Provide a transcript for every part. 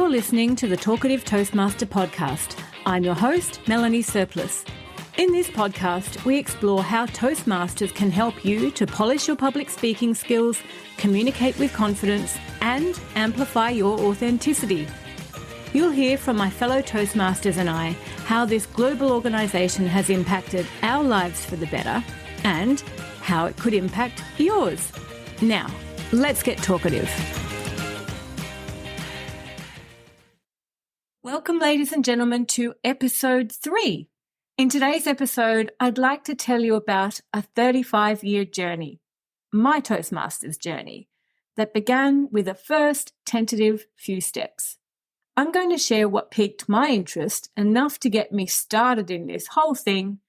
You're listening to the Talkative Toastmaster podcast. I'm your host, Melanie Surplice. In this podcast, we explore how Toastmasters can help you to polish your public speaking skills, communicate with confidence, and amplify your authenticity. You'll hear from my fellow Toastmasters and I how this global organisation has impacted our lives for the better and how it could impact yours. Now, let's get talkative. Welcome, ladies and gentlemen, to episode 3. In today's episode, I'd like to tell you about a 35-year journey, my Toastmasters journey, that began with a first tentative few steps. I'm going to share what piqued my interest enough to get me started in this whole thing,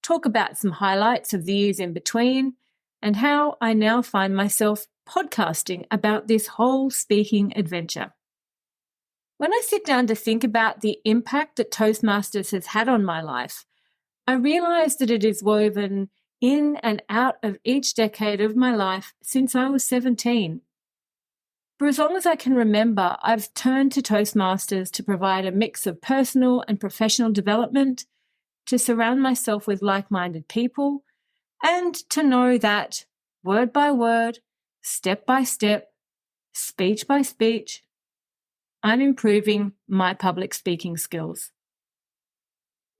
talk about some highlights of the years in between, and how I now find myself podcasting about this whole speaking adventure. When I sit down to think about the impact that Toastmasters has had on my life, I realise that it is woven in and out of each decade of my life since I was 17. For as long as I can remember, I've turned to Toastmasters to provide a mix of personal and professional development, to surround myself with like-minded people, and to know that word by word, step by step, speech by speech, I'm improving my public speaking skills.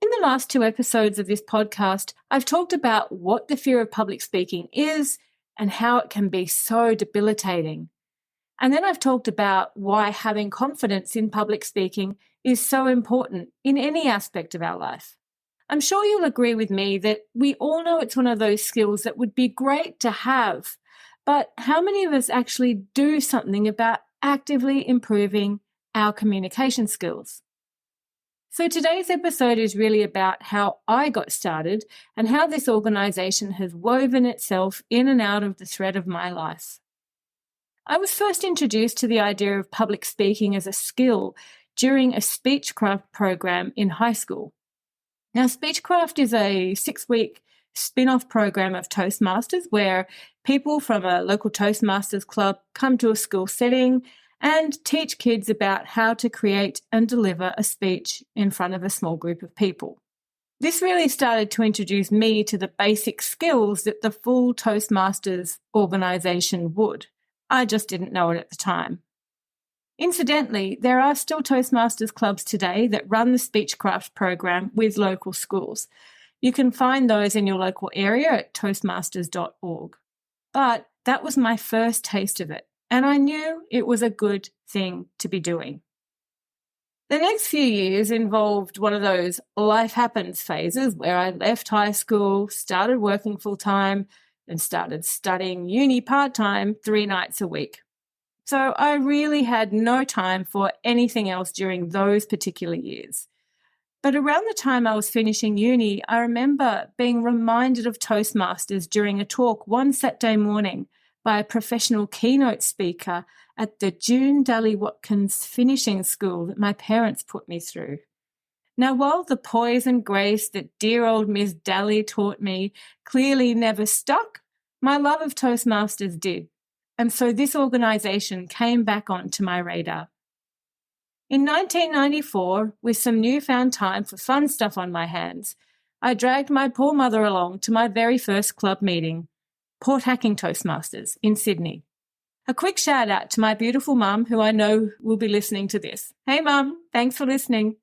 In the last 2 episodes of this podcast, I've talked about what the fear of public speaking is and how it can be so debilitating. And then I've talked about why having confidence in public speaking is so important in any aspect of our life. I'm sure you'll agree with me that we all know it's one of those skills that would be great to have, but how many of us actually do something about actively improving our communication skills? So today's episode is really about how I got started and how this organisation has woven itself in and out of the thread of my life. I was first introduced to the idea of public speaking as a skill during a Speechcraft program in high school. Now, Speechcraft is a 6-week spin-off program of Toastmasters where people from a local Toastmasters club come to a school setting and teach kids about how to create and deliver a speech in front of a small group of people. This really started to introduce me to the basic skills that the full Toastmasters organisation would. I just didn't know it at the time. Incidentally, there are still Toastmasters clubs today that run the Speechcraft program with local schools. You can find those in your local area at toastmasters.org. But that was my first taste of it, and I knew it was a good thing to be doing. The next few years involved one of those life happens phases where I left high school, started working full-time, and started studying uni part-time 3 nights a week. So I really had no time for anything else during those particular years. But around the time I was finishing uni, I remember being reminded of Toastmasters during a talk one Saturday morning by a professional keynote speaker at the June Dally Watkins finishing school that my parents put me through. Now, while the poise and grace that dear old Miss Dally taught me clearly never stuck, my love of Toastmasters did. And so this organisation came back onto my radar. In 1994, with some newfound time for fun stuff on my hands, I dragged my poor mother along to my very first club meeting, Port Hacking Toastmasters in Sydney. A quick shout out to my beautiful mum, who I know will be listening to this. Hey mum, thanks for listening.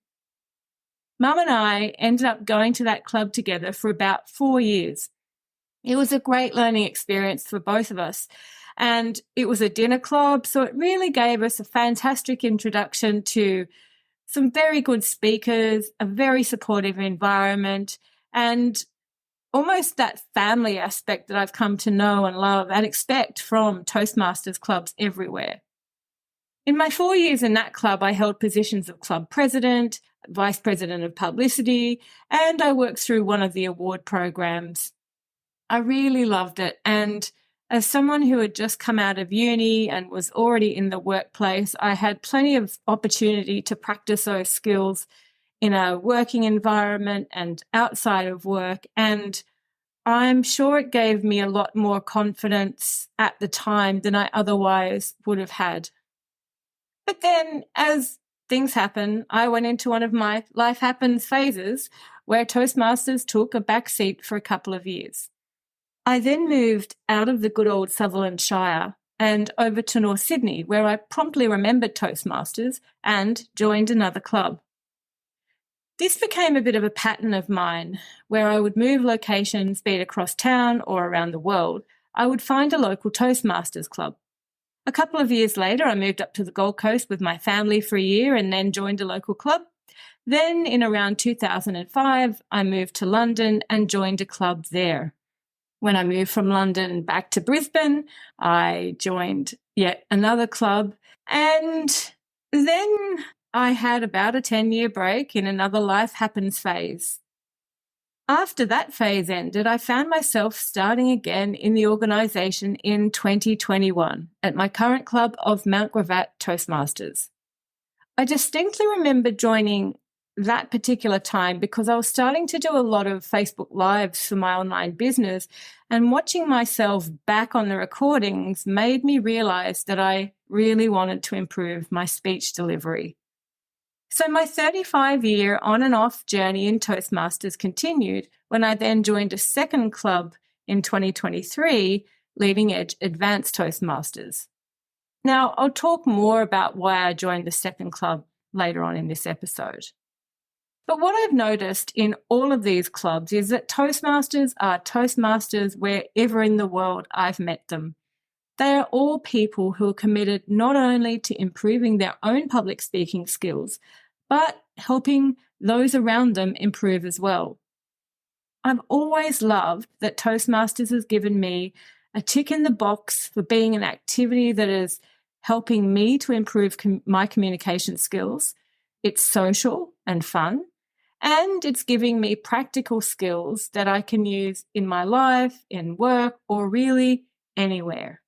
Mum and I ended up going to that club together for about 4 years. It was a great learning experience for both of us, and it was a dinner club, so it really gave us a fantastic introduction to some very good speakers, a very supportive environment, and almost that family aspect that I've come to know and love and expect from Toastmasters clubs everywhere. In my 4 years in that club, I held positions of club president, vice president of publicity, and I worked through one of the award programs. I really loved it, and as someone who had just come out of uni and was already in the workplace, I had plenty of opportunity to practice those skills in a working environment and outside of work, and I'm sure it gave me a lot more confidence at the time than I otherwise would have had. But then as things happen, I went into one of my life happens phases where Toastmasters took a back seat for a couple of years. I then moved out of the good old Sutherland Shire and over to North Sydney, where I promptly remembered Toastmasters and joined another club. This became a bit of a pattern of mine, where I would move locations, be it across town or around the world. I would find a local Toastmasters club. A couple of years later, I moved up to the Gold Coast with my family for a year and then joined a local club. Then in around 2005, I moved to London and joined a club there. When I moved from London back to Brisbane, I joined yet another club. And then I had about a 10-year break in another life happens phase. After that phase ended, I found myself starting again in the organisation in 2021 at my current club of Mount Gravatt Toastmasters. I distinctly remember joining that particular time because I was starting to do a lot of Facebook Lives for my online business, and watching myself back on the recordings made me realise that I really wanted to improve my speech delivery. So my 35-year on and off journey in Toastmasters continued when I then joined a second club in 2023, Leading Edge Advanced Toastmasters. Now, I'll talk more about why I joined the second club later on in this episode. But what I've noticed in all of these clubs is that Toastmasters are Toastmasters wherever in the world I've met them. They are all people who are committed not only to improving their own public speaking skills, but helping those around them improve as well. I've always loved that Toastmasters has given me a tick in the box for being an activity that is helping me to improve my communication skills. It's social and fun, and it's giving me practical skills that I can use in my life, in work, or really anywhere.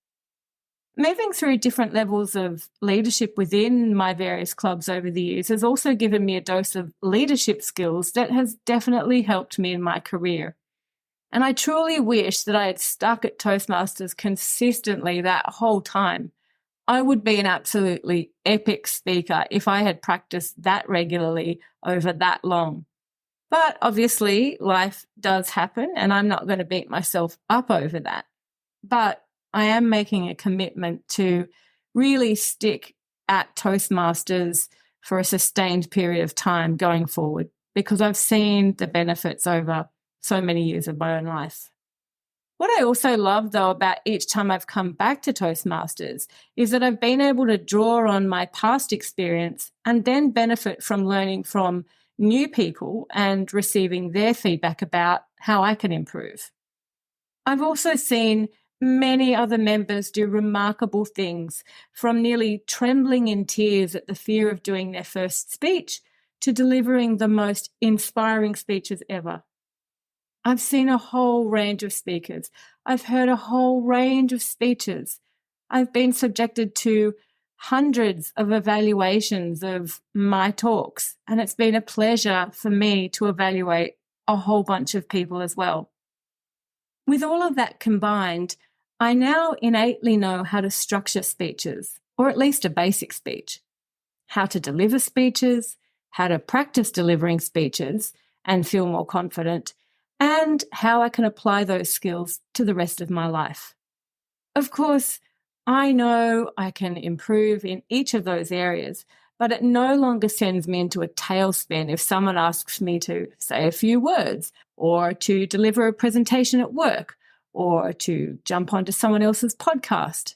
Moving through different levels of leadership within my various clubs over the years has also given me a dose of leadership skills that has definitely helped me in my career. And I truly wish that I had stuck at Toastmasters consistently that whole time. I would be an absolutely epic speaker if I had practiced that regularly over that long. But obviously, life does happen, and I'm not going to beat myself up over that. But I am making a commitment to really stick at Toastmasters for a sustained period of time going forward, because I've seen the benefits over so many years of my own life. What I also love, though, about each time I've come back to Toastmasters is that I've been able to draw on my past experience and then benefit from learning from new people and receiving their feedback about how I can improve. I've also seen many other members do remarkable things, from nearly trembling in tears at the fear of doing their first speech to delivering the most inspiring speeches ever. I've seen a whole range of speakers. I've heard a whole range of speeches. I've been subjected to hundreds of evaluations of my talks, and it's been a pleasure for me to evaluate a whole bunch of people as well. With all of that combined, I now innately know how to structure speeches, or at least a basic speech, how to deliver speeches, how to practice delivering speeches and feel more confident, and how I can apply those skills to the rest of my life. Of course, I know I can improve in each of those areas, but it no longer sends me into a tailspin if someone asks me to say a few words, or to deliver a presentation at work, or to jump onto someone else's podcast.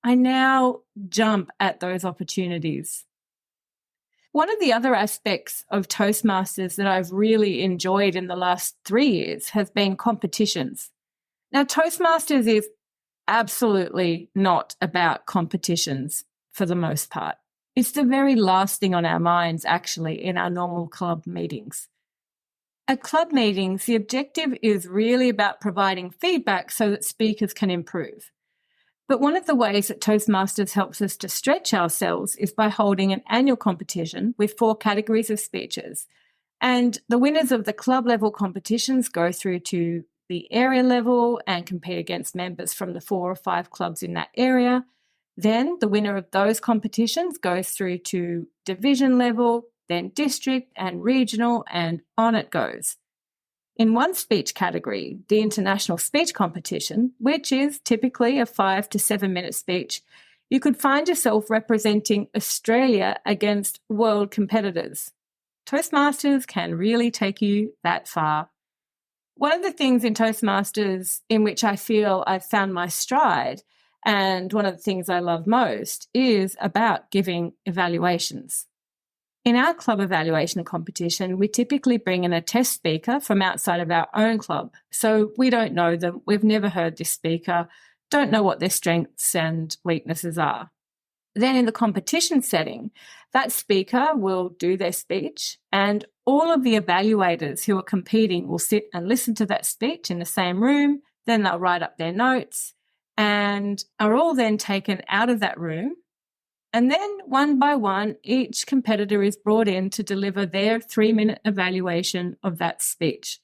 I now jump at those opportunities. One of the other aspects of Toastmasters that I've really enjoyed in the last 3 years has been competitions. Now, Toastmasters is absolutely not about competitions for the most part. It's the very last thing on our minds, actually, in our normal club meetings. At club meetings, the objective is really about providing feedback so that speakers can improve. But one of the ways that Toastmasters helps us to stretch ourselves is by holding an annual competition with 4 categories of speeches. And the winners of the club level competitions go through to the area level and compete against members from the 4 or 5 clubs in that area. Then the winner of those competitions goes through to division level, then district and regional, and on it goes. In one speech category, the international speech competition, which is typically a 5 to 7 minute speech, you could find yourself representing Australia against world competitors. Toastmasters can really take you that far. One of the things in Toastmasters in which I feel I've found my stride, and one of the things I love most, is about giving evaluations. In our club evaluation competition, we typically bring in a test speaker from outside of our own club. So we don't know them, we've never heard this speaker, don't know what their strengths and weaknesses are. Then in the competition setting, that speaker will do their speech, and all of the evaluators who are competing will sit and listen to that speech in the same room. Then they'll write up their notes and are all then taken out of that room. And then one by one, each competitor is brought in to deliver their 3-minute evaluation of that speech.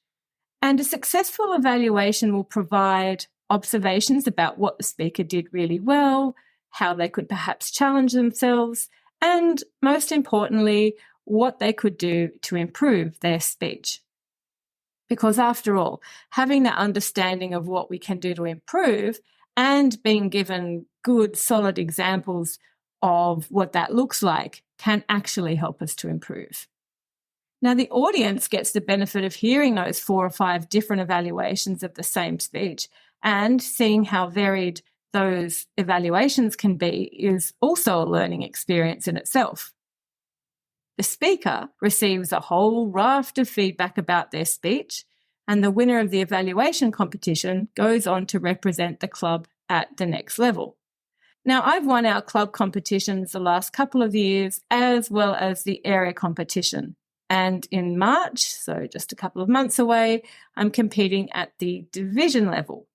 And a successful evaluation will provide observations about what the speaker did really well, how they could perhaps challenge themselves, and most importantly, what they could do to improve their speech. Because after all, having that understanding of what we can do to improve and being given good, solid examples of what that looks like can actually help us to improve. Now, the audience gets the benefit of hearing those 4 or 5 different evaluations of the same speech, and seeing how varied those evaluations can be is also a learning experience in itself. The speaker receives a whole raft of feedback about their speech, and the winner of the evaluation competition goes on to represent the club at the next level. Now, I've won our club competitions the last couple of years, as well as the area competition. And in March, so just a couple of months away, I'm competing at the division level.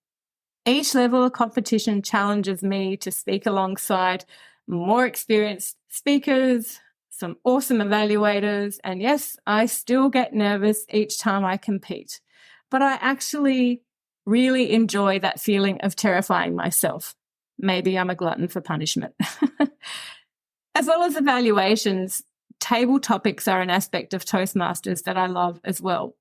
Each level of competition challenges me to speak alongside more experienced speakers, some awesome evaluators, and yes, I still get nervous each time I compete. But I actually really enjoy that feeling of terrifying myself. Maybe I'm a glutton for punishment. As well as evaluations, table topics are an aspect of Toastmasters that I love as well.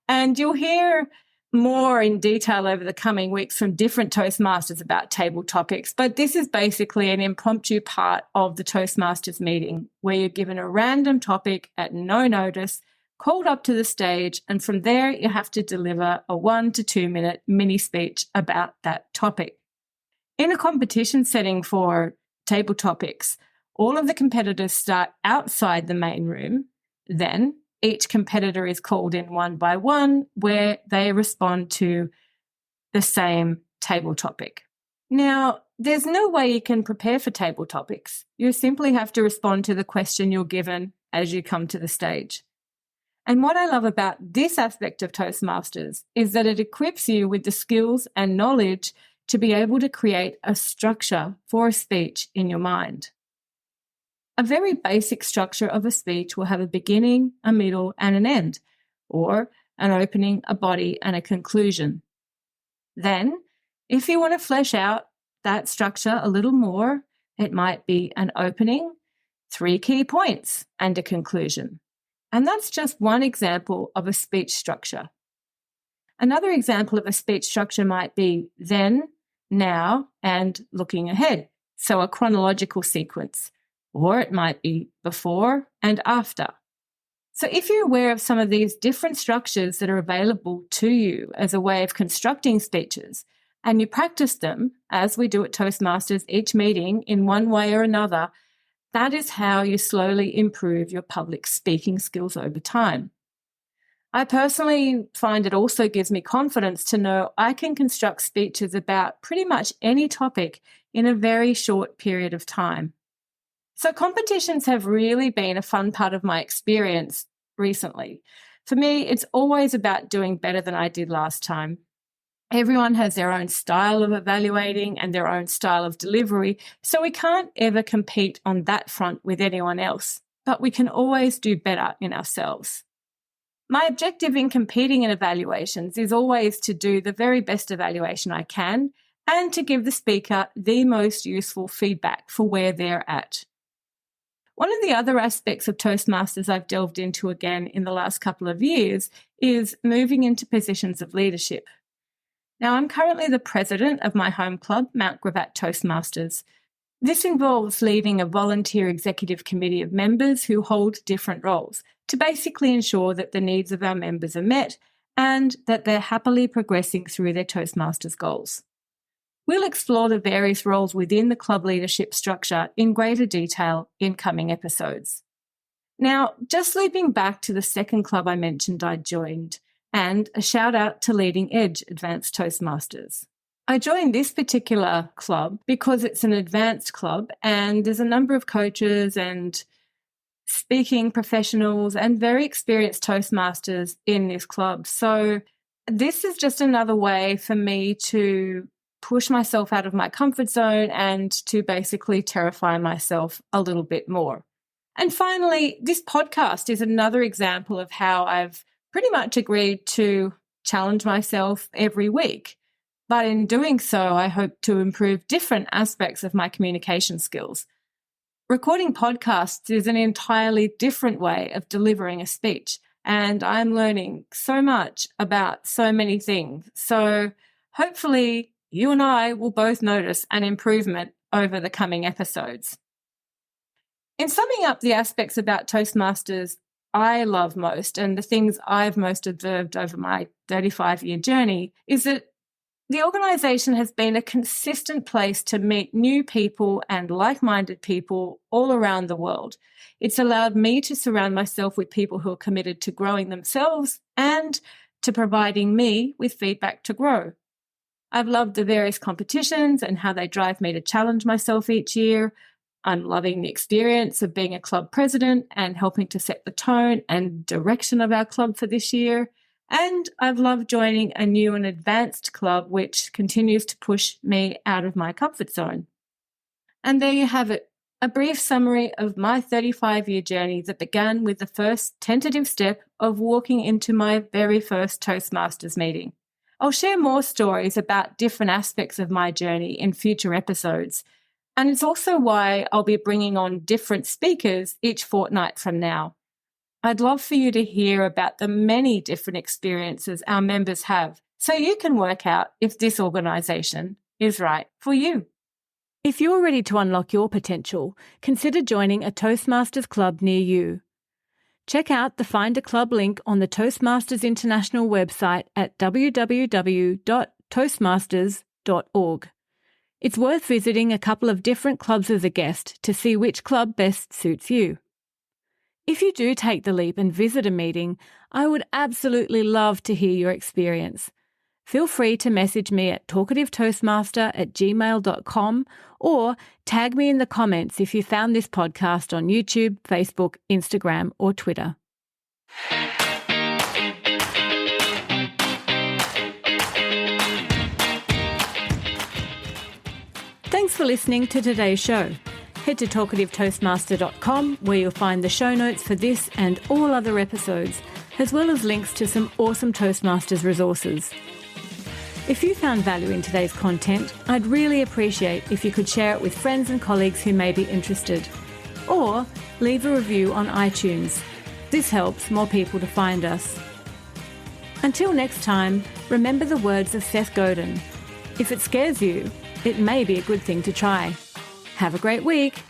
And you'll hear more in detail over the coming weeks from different Toastmasters about table topics, but this is basically an impromptu part of the Toastmasters meeting where you're given a random topic at no notice, called up to the stage, and from there you have to deliver a 1 to 2 minute mini speech about that topic. In a competition setting for table topics, all of the competitors start outside the main room. Then each competitor is called in one by one where they respond to the same table topic. Now, there's no way you can prepare for table topics. You simply have to respond to the question you're given as you come to the stage. And what I love about this aspect of Toastmasters is that it equips you with the skills and knowledge to be able to create a structure for a speech in your mind. A very basic structure of a speech will have a beginning, a middle, and an end, or an opening, a body, and a conclusion. Then, if you want to flesh out that structure a little more, it might be an opening, 3 key points, and a conclusion. And that's just one example of a speech structure. Another example of a speech structure might be then, now, and looking ahead, so a chronological sequence, or it might be before and after. So if you're aware of some of these different structures that are available to you as a way of constructing speeches, and you practice them, as we do at Toastmasters each meeting in one way or another, that is how you slowly improve your public speaking skills over time. I personally find it also gives me confidence to know I can construct speeches about pretty much any topic in a very short period of time. So competitions have really been a fun part of my experience recently. For me, it's always about doing better than I did last time. Everyone has their own style of evaluating and their own style of delivery, so we can't ever compete on that front with anyone else, but we can always do better in ourselves. My objective in competing in evaluations is always to do the very best evaluation I can and to give the speaker the most useful feedback for where they're at. One of the other aspects of Toastmasters I've delved into again in the last couple of years is moving into positions of leadership. Now, I'm currently the president of my home club, Mount Gravatt Toastmasters. This involves leading a volunteer executive committee of members who hold different roles to basically ensure that the needs of our members are met and that they're happily progressing through their Toastmasters goals. We'll explore the various roles within the club leadership structure in greater detail in coming episodes. Now, just looping back to the second club I mentioned I joined, and a shout out to Leading Edge Advanced Toastmasters. I joined this particular club because it's an advanced club and there's a number of coaches and speaking professionals and very experienced Toastmasters in this club. So this is just another way for me to push myself out of my comfort zone and to basically terrify myself a little bit more. And finally, this podcast is another example of how I've pretty much agreed to challenge myself every week. But in doing so, I hope to improve different aspects of my communication skills. Recording podcasts is an entirely different way of delivering a speech, and I'm learning so much about so many things. So hopefully you and I will both notice an improvement over the coming episodes. In summing up the aspects about Toastmasters I love most and the things I've most observed over my 35-year journey is that the organisation has been a consistent place to meet new people and like-minded people all around the world. It's allowed me to surround myself with people who are committed to growing themselves and to providing me with feedback to grow. I've loved the various competitions and how they drive me to challenge myself each year. I'm loving the experience of being a club president and helping to set the tone and direction of our club for this year. And I've loved joining a new and advanced club, which continues to push me out of my comfort zone. And there you have it, a brief summary of my 35-year journey that began with the first tentative step of walking into my very first Toastmasters meeting. I'll share more stories about different aspects of my journey in future episodes. And it's also why I'll be bringing on different speakers each fortnight from now. I'd love for you to hear about the many different experiences our members have so you can work out if this organisation is right for you. If you're ready to unlock your potential, consider joining a Toastmasters club near you. Check out the Find a Club link on the Toastmasters International website at www.toastmasters.org. It's worth visiting a couple of different clubs as a guest to see which club best suits you. If you do take the leap and visit a meeting, I would absolutely love to hear your experience. Feel free to message me at talkativetoastmaster@gmail.com or tag me in the comments if you found this podcast on YouTube, Facebook, Instagram, or Twitter. Thanks for listening to today's show. Head to talkativetoastmaster.com where you'll find the show notes for this and all other episodes, as well as links to some awesome Toastmasters resources. If you found value in today's content, I'd really appreciate if you could share it with friends and colleagues who may be interested, or leave a review on iTunes. This helps more people to find us. Until next time, remember the words of Seth Godin. If it scares you, it may be a good thing to try. Have a great week.